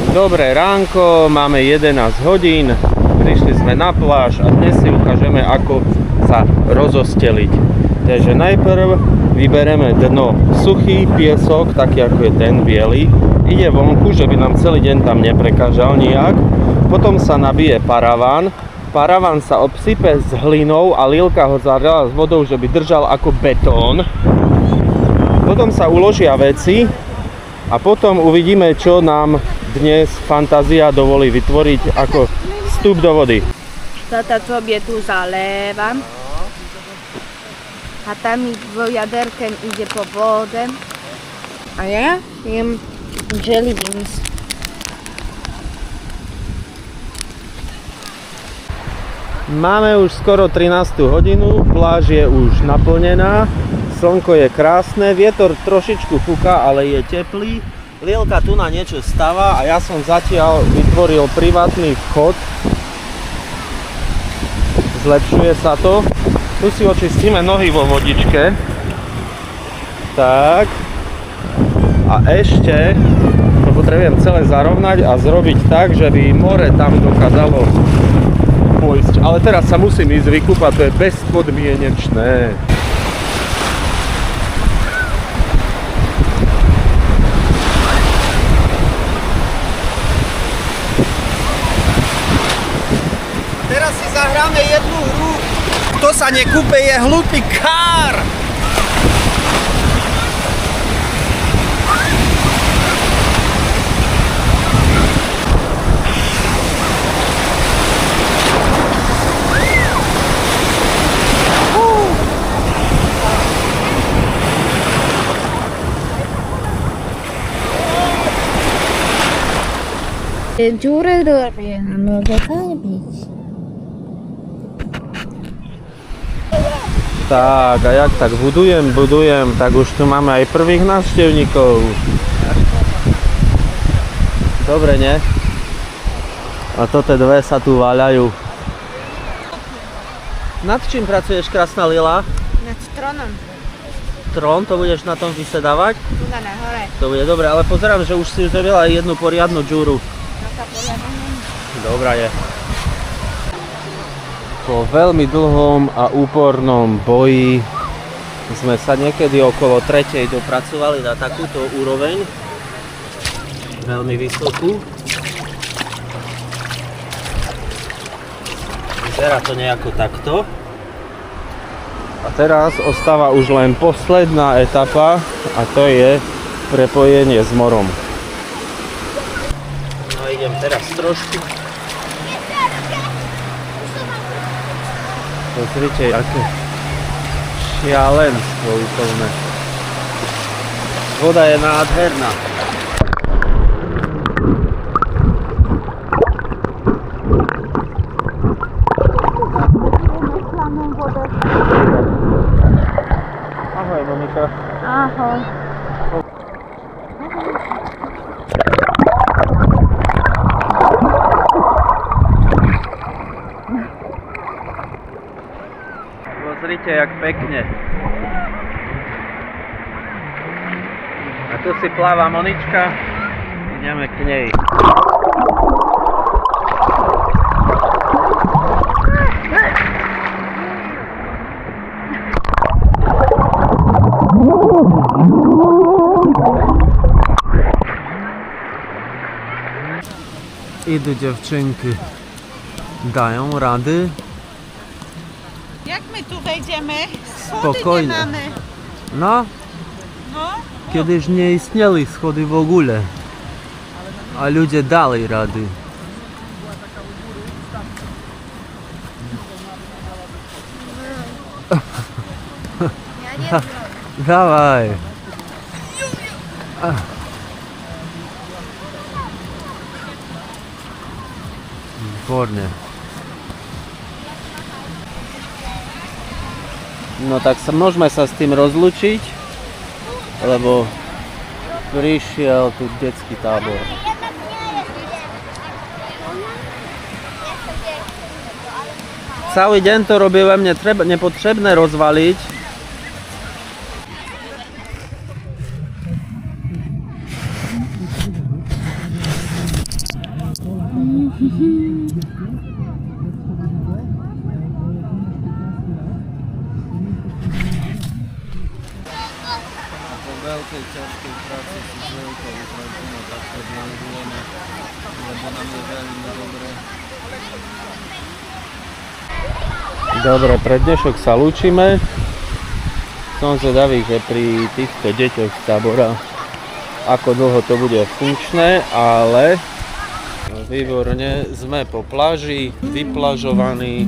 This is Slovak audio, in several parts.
Dobré ránko, máme 11 hodín, prišli sme na pláž a dnes si ukážeme, ako sa rozosteliť. Takže najprv vybereme dno, suchý piesok, taký ako je ten biely, ide vonku, že by nám celý deň tam neprekážal nijak. Potom sa nabije paraván, paraván sa obsype s hlinou a Lilka ho zaliala s vodou, že by držal ako betón. Potom sa uložia veci a potom uvidíme, čo nám dnes fantázia dovolí vytvoriť ako vstup do vody. Toto sobie tu zalewam. A tam wiaderkiem idzie po wodę. A ja jem jelly beans. Máme už skoro 13. hodinu, pláž je už naplnená, slnko je krásne, vietor trošičku fúka, ale je teplý. Lilka tu na niečo stáva a ja som zatiaľ vytvoril privátny vchod. Zlepšuje sa to. Tu si očistíme nohy vo vodičke. Tak. A ešte to potrebujem celé zarovnať a zrobiť tak, že by more tam dokázalo pôjsť. Ale teraz sa musím ísť vykúpať, to je bezpodmienečné. Teraz si zahráme jednu hru. Kto sa nekúpe, je hlupý kár. Dziurę robię, a mogę farbić. Tak, a jak tak budujem, tak už tu máme aj prvých návštevníkov. Dobre, nie? A to tie dve sa tu váľajú. Nad čím pracuješ, krásna Lila? Nad tronem. Trón, to budeš na tom vysedávať? Tu na hore. To bude dobre, ale pozerám, že už si zrobila jednu poriadnu džúru. Dobrá je. Po veľmi dlhom a úpornom boji sme sa niekedy okolo 3. dopracovali na takúto úroveň. Veľmi vysokú. Vyzerá to nejako takto. A teraz ostáva už len posledná etapa a to je prepojenie s morom. No idem teraz trošku. Pozrite, aké šialenstvo úplne. Voda je nádherná. Ahoj, Monika. Ahoj. Pozrite, jak pekne. A tu si pláva Monička. Ideme k nej. Idą dziewczynki. Dają rady. Jak my tu wejdziemy? Schody Spokojnie. nie mamy. No, No, kiedyś nie istnieli schody w ogóle. A ludzie dali rady. Ja nie znam. Dawaj. Výborne. No tak môžeme sa s tým rozlučiť, lebo prišiel tu detský tábor. Cały deň to robiłem, niepotrzebne rozwalić. Po veľkej ťažkej práci si s veľkou rodinou takto dlhujeme, lebo nám je veľmi dobre. Dobre, pre dnešok sa lúčime. Som zvedavý, že pri týchto deťoch z tábora ako dlho to bude funkčné, ale výborne sme po pláži, vyplažovaní,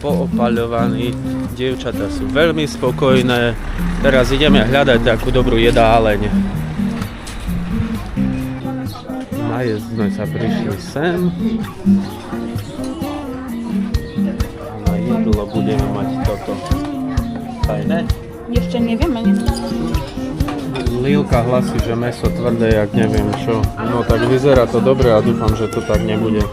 poopaľovaní. Dievčatá sú veľmi spokojné. Teraz ideme hľadať takú dobrú jedáleň. Na jesť sme sa prišli sem. A na jedlo budeme mať toto. Fajné? Jeszcze nie wiemy, nie? Lilka hlasí, že mäso tvrdé, jak neviem čo. No tak vyzerá to dobre a dúfam, že to tak nebude.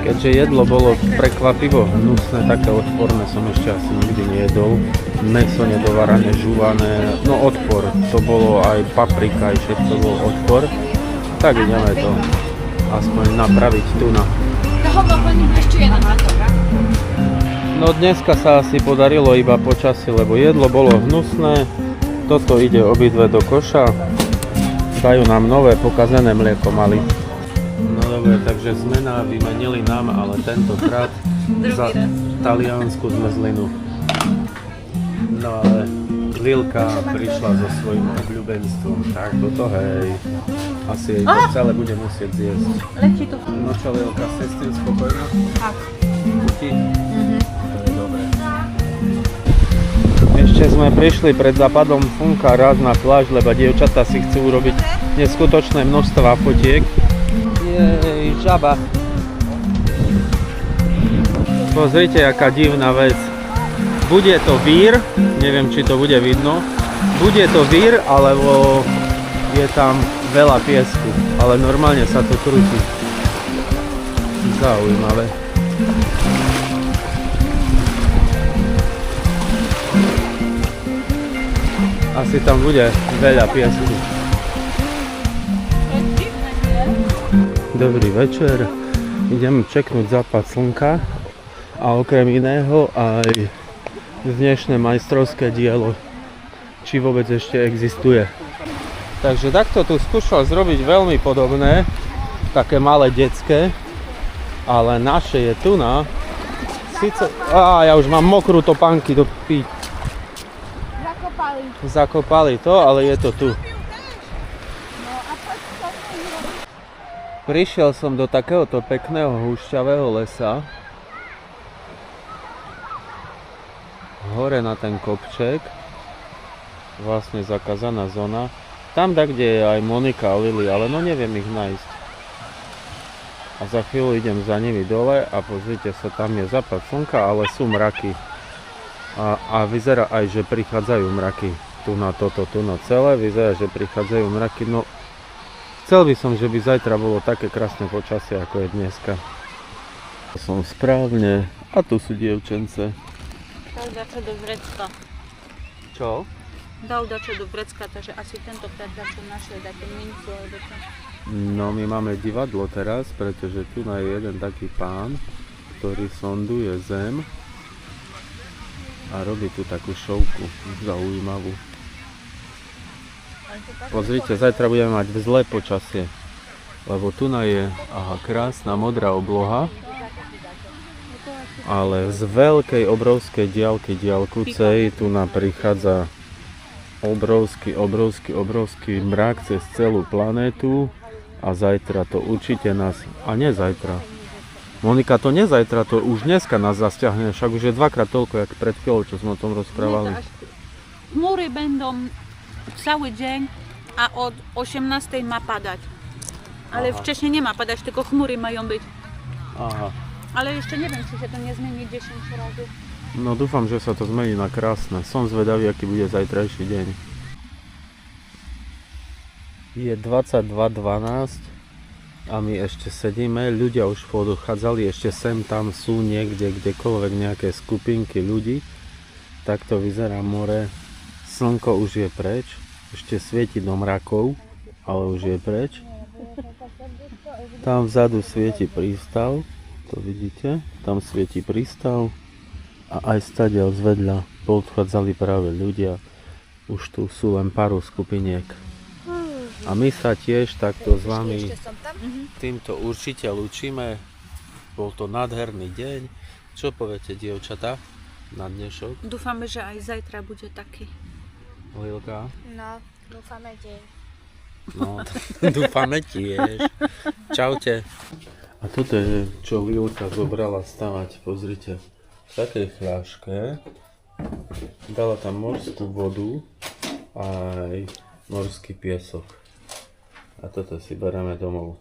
Keďže jedlo bolo prekvapivo hnusné, také odporné som ešte asi nikdy nejedol. Mäso nedovarané, žúvané, no odpor. To bolo aj paprika, aj všetko bol odpor. Tak ideme to aspoň napraviť tu na. Jeszcze jeden, dobra. No dneska sa asi podarilo iba počasí, lebo jedlo bolo hnusné. Toto ide obidve do koša. Dajú nám nové pokazené mlieko mali. No dobre, takže zmena, vymenili nám, ale tentokrát za taliansku zmrzlinu. No ale Lilka prišla so svojím obľúbenstvom. Tak toto hej. Asi jej to celé bude musieť zjesť. Leci tu. No čo Lilka, si s tým spokojná? Tak. Chutí? Dobre. Ešte sme prišli pred západom slnka raz na pláž, lebo dievčatá si chcú urobiť neskutočné množstva fotiek. Jej, žaba. Pozrite, aká divná vec. Bude to vír, neviem, či to bude vidno. Bude to vír, alebo je tam veľa piesku, ale normálne sa to krúti. Zaujímavé. Asi tam bude veľa piesku. Dobrý večer. Idem čeknúť západ slnka a okrem iného aj dnešné majstrovské dielo, či vôbec ešte existuje. Takže takto tu skúšal zrobiť veľmi podobné, také malé detské, ale naše je tu na. Sice, ja už mám mokrú topánky do pí. Zakopali to, ale je to tu. Prišiel som do takéhoto pekného húšťavého lesa. Hore na ten kopček. Vlastne zakázaná zóna. Tam kde je aj Monika a Lily, ale no neviem ich nájsť. A za chvíľu idem za nimi dole a pozrite sa, tam je západ slnka, ale sú mraky. A vyzerá aj, že prichádzajú mraky. Tu na toto, tu na celé, vyzerá, že prichádzajú mraky. No, chcel by som, že by zajtra bolo také krásne počasie, ako je dneska. Som správne. A tu sú dievčence. Dał dacze do wrecka. Čo? Dał dacze do wrecka, takže asi tentokrát dače našli také mincu alebo čo. No, my máme divadlo teraz, pretože tu je jeden taký pán, ktorý sonduje zem a robí tu takú šovku zaujímavú. Pozrite, zajtra budeme mať zlé počasie, lebo tu je krásna modrá obloha, ale z veľkej, obrovskej diaľkucej tu prichádza obrovský mrak cez celú planétu a zajtra to určite nás, a nie zajtra. Monika, to nie zajtra, to už dneska nás zasťahne, však už je dvakrát toľko, jak pred chvíľou, čo sme o tom rozprávali. Chmury będą cały dzień, a od 18 ma padać. Ale wcześniej nie ma padać, tylko chmury mają być. Aha. Ale jeszcze nie wiem, czy się to nie zmieni 10 razy. No dúfam, že sa to zmení na krásne. Som zvedavý, aký bude zajtrajší deň. Je 22:12 a my ešte sedíme. Ľudia už podochádzali, ešte sem tam sú niekde, kdekoľvek nejaké skupinky ľudí. Takto vyzerá more. Slnko už je preč. Ešte svieti do mrakov, ale už je preč. Tam vzadu svieti prístav, to vidíte, tam svieti prístav a aj stadiaľ zvedľa podchádzali práve ľudia. Už tu sú len pár skupiniek. A my sa tiež takto s vami týmto určite lúčime. Bol to nádherný deň. Čo poviete, dievčatá, na dnešok? Dúfame, že aj zajtra bude taký. Lilka? No, dúfame, že... No, dúfame tiež. Čaute. A toto je, čo Lilka zobrala stavať, pozrite. V takej fľaške dala tam morskú vodu aj morský piesok. A toto si bereme domov.